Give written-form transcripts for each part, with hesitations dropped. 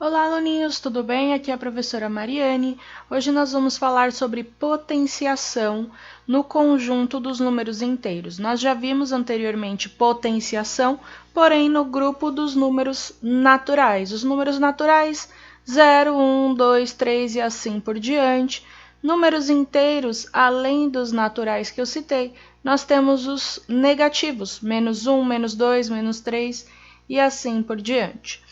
Olá, aluninhos, tudo bem? Aqui é a professora Mariane. Hoje nós vamos falar sobre potenciação no conjunto dos números inteiros. Nós já vimos anteriormente potenciação, porém no grupo dos números naturais. Os números naturais, 0, 1, 2, 3 e assim por diante. Números inteiros, além dos naturais que eu citei, nós temos os negativos, menos 1, menos 2, menos 3 e assim por diante.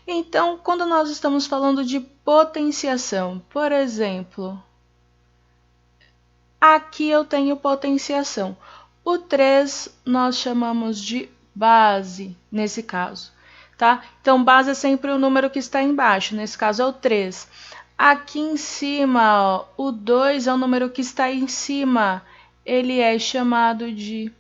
Então, quando nós estamos falando de potenciação, por exemplo, aqui eu tenho potenciação. O 3 nós chamamos de base, nesse caso, tá? Então, base é sempre o número que está embaixo, nesse caso é o 3. Aqui em cima, ó, o 2 é o número que está em cima, ele é chamado de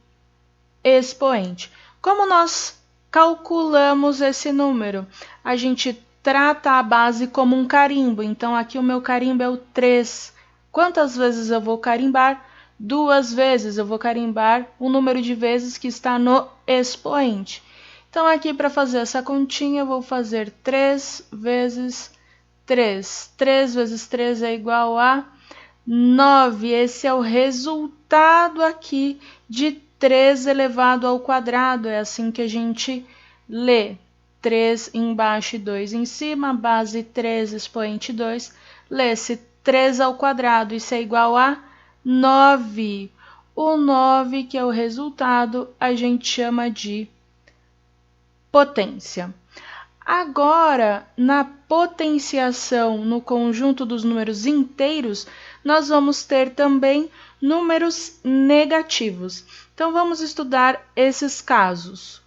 expoente. Como nós calculamos esse número? A gente trata a base como um carimbo, então aqui o meu carimbo é o 3. Quantas vezes eu vou carimbar? 2 vezes eu vou carimbar o número de vezes que está no expoente. Então aqui para fazer essa continha eu vou fazer 3 vezes 3. 3 vezes 3 é igual a 9. Esse é o resultado aqui de 3 elevado ao quadrado, é assim que a gente lê. 3 embaixo e 2 em cima, base 3, expoente 2. Lê-se 3 ao quadrado, isso é igual a 9. O 9, que é o resultado, a gente chama de potência. Agora, na potenciação no conjunto dos números inteiros, nós vamos ter também números negativos. Então, vamos estudar esses casos.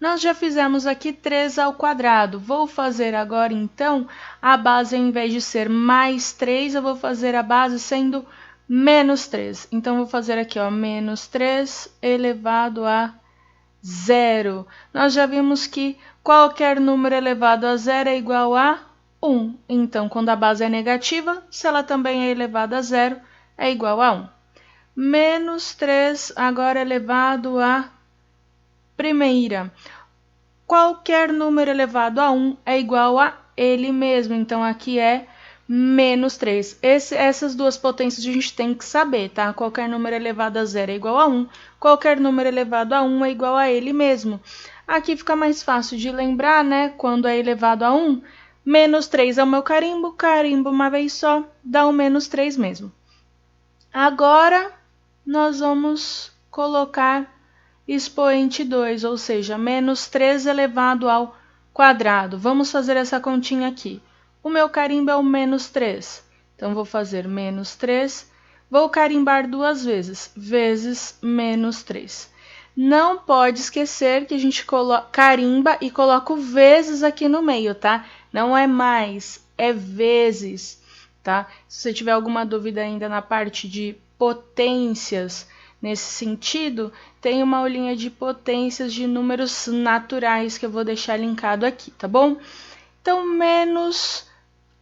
Nós já fizemos aqui 3 ao quadrado. Vou fazer agora, então, a base, ao invés de ser mais 3, eu vou fazer a base sendo menos 3. Então, vou fazer aqui, ó, menos 3 elevado a 0. Nós já vimos que qualquer número elevado a 0 é igual a 1. Então, quando a base é negativa, se ela também é elevada a 0, é igual a 1. Menos 3 agora elevado a primeira. Qualquer número elevado a 1 é igual a ele mesmo. Então, aqui é menos 3. Essas duas potências a gente tem que saber, tá? Qualquer número elevado a 0 é igual a 1. Qualquer número elevado a 1 é igual a ele mesmo. Aqui fica mais fácil de lembrar, né? Quando é elevado a 1, menos 3 é o meu carimbo. Carimbo uma vez só, dá o menos 3 mesmo. Agora, nós vamos colocar expoente 2, ou seja, menos 3 elevado ao quadrado. Vamos fazer essa continha aqui. O meu carimbo é o menos 3. Então, vou fazer menos 3. Vou carimbar 2 vezes, vezes menos 3. Não pode esquecer que a gente carimba e coloca o vezes aqui no meio, tá? Não é mais, é vezes, tá? Se você tiver alguma dúvida ainda na parte de potências, nesse sentido, tem uma aulinha de potências de números naturais que eu vou deixar linkado aqui, tá bom? Então, menos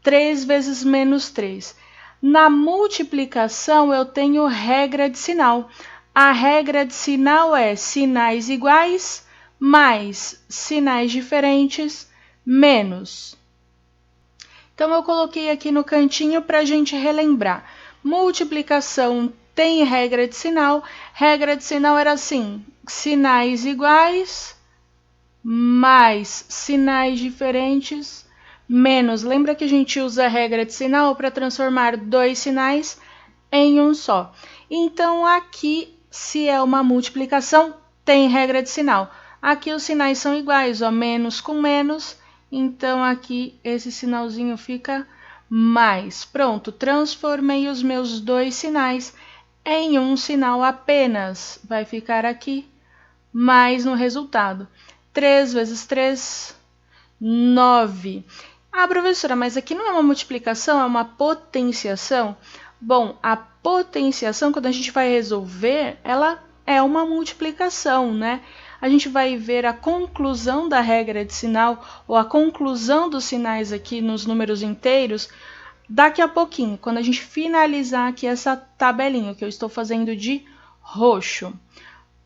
3 vezes menos 3. Na multiplicação, eu tenho regra de sinal. A regra de sinal é sinais iguais mais sinais diferentes menos. Então, eu coloquei aqui no cantinho para a gente relembrar. Multiplicação tem regra de sinal. Regra de sinal era assim: sinais iguais mais sinais diferentes menos. Lembra que a gente usa a regra de sinal para transformar dois sinais em um só. Então, aqui, se é uma multiplicação, tem regra de sinal. Aqui os sinais são iguais, ó, menos com menos. Então, aqui esse sinalzinho fica mais. Pronto, transformei os meus dois sinais em um sinal apenas. Vai ficar aqui mais no resultado. 3 vezes 3, 9. Ah, professora, mas aqui não é uma multiplicação, é uma potenciação? Bom, a potenciação, quando a gente vai resolver, ela é uma multiplicação, né? A gente vai ver a conclusão da regra de sinal ou a conclusão dos sinais aqui nos números inteiros daqui a pouquinho, quando a gente finalizar aqui essa tabelinha que eu estou fazendo de roxo.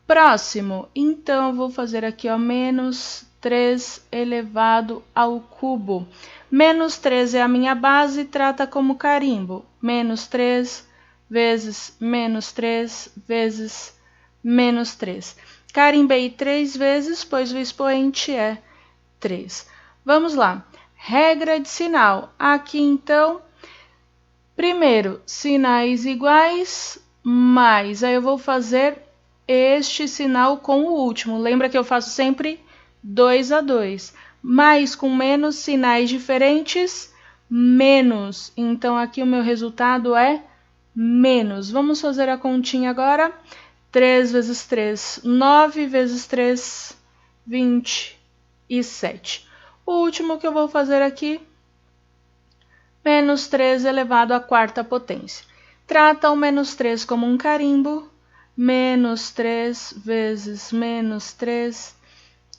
Próximo, então, eu vou fazer aqui, ó, menos 3 elevado ao cubo. Menos 3 é a minha base, trata como carimbo. Menos 3 vezes menos 3 vezes menos 3. Carimbei 3 vezes, pois o expoente é 3. Vamos lá. Regra de sinal. Aqui, então, primeiro, sinais iguais, mais. Aí eu vou fazer este sinal com o último. Lembra que eu faço sempre 2 a 2. Mais com menos, sinais diferentes, menos. Então, aqui o meu resultado é menos. Vamos fazer a continha agora. 3 vezes 3, 9 vezes 3, 27. O último que eu vou fazer aqui, menos 3 elevado à quarta potência. Trata o menos 3 como um carimbo. Menos 3 vezes menos 3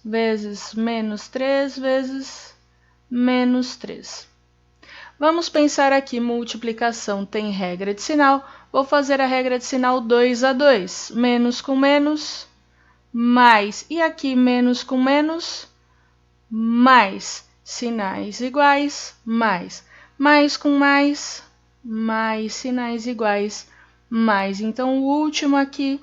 vezes menos 3 vezes menos 3. Vamos pensar aqui, multiplicação tem regra de sinal. Vou fazer a regra de sinal 2 a 2. Menos com menos, mais. E aqui, menos com menos, mais. Sinais iguais, mais. Mais com mais, sinais iguais, mais. Então, o último aqui,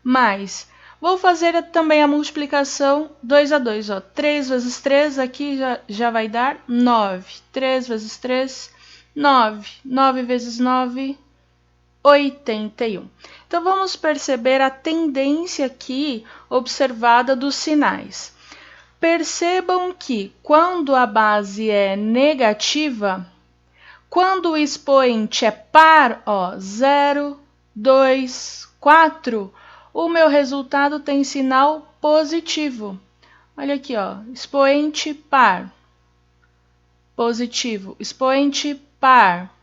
mais. Vou fazer também a multiplicação 2 a 2. 3 vezes 3 aqui já vai dar 9. 3 vezes 3, 9. 9 vezes 9, 81. Então, vamos perceber a tendência aqui observada dos sinais. Percebam que quando a base é negativa, quando o expoente é par, 0, 2, 4, o meu resultado tem sinal positivo. Olha aqui, expoente par, positivo. Expoente par,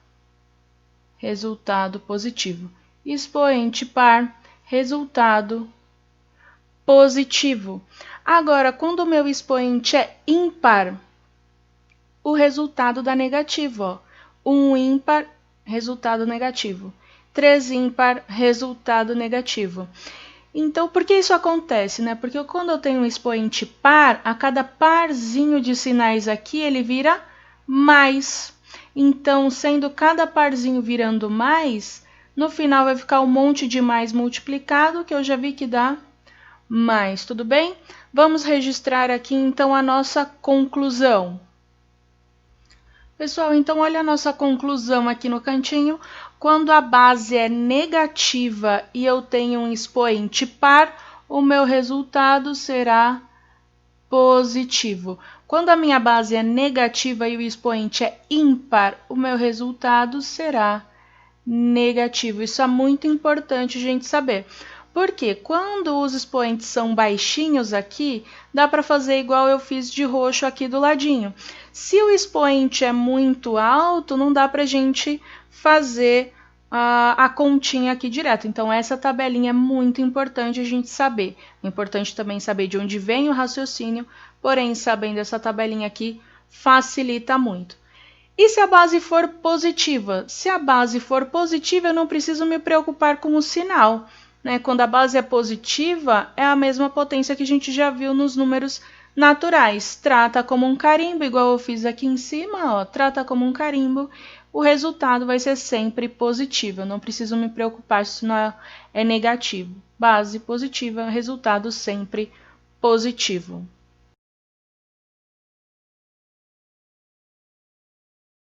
resultado positivo. Expoente par, resultado positivo. Agora, quando o meu expoente é ímpar, o resultado dá negativo. 1 ímpar, resultado negativo. 3 ímpar, resultado negativo. Então, por que isso acontece, né? Porque quando eu tenho um expoente par, a cada parzinho de sinais aqui, ele vira mais. Então, sendo cada parzinho virando mais, no final vai ficar um monte de mais multiplicado, que eu já vi que dá mais, tudo bem? Vamos registrar aqui, então, a nossa conclusão. Pessoal, então olha a nossa conclusão aqui no cantinho. Quando a base é negativa e eu tenho um expoente par, o meu resultado será positivo. Quando a minha base é negativa e o expoente é ímpar, o meu resultado será negativo. Isso é muito importante a gente saber. Porque quando os expoentes são baixinhos aqui, dá para fazer igual eu fiz de roxo aqui do ladinho. Se o expoente é muito alto, não dá para a gente fazer a continha aqui direto. Então, essa tabelinha é muito importante a gente saber. É importante também saber de onde vem o raciocínio, porém, sabendo essa tabelinha aqui, facilita muito. E se a base for positiva? Se a base for positiva, eu não preciso me preocupar com o sinal. Quando a base é positiva, é a mesma potência que a gente já viu nos números naturais. Trata como um carimbo, igual eu fiz aqui em cima, trata como um carimbo. O resultado vai ser sempre positivo. Eu não preciso me preocupar se o sinal é negativo. Base positiva, resultado sempre positivo.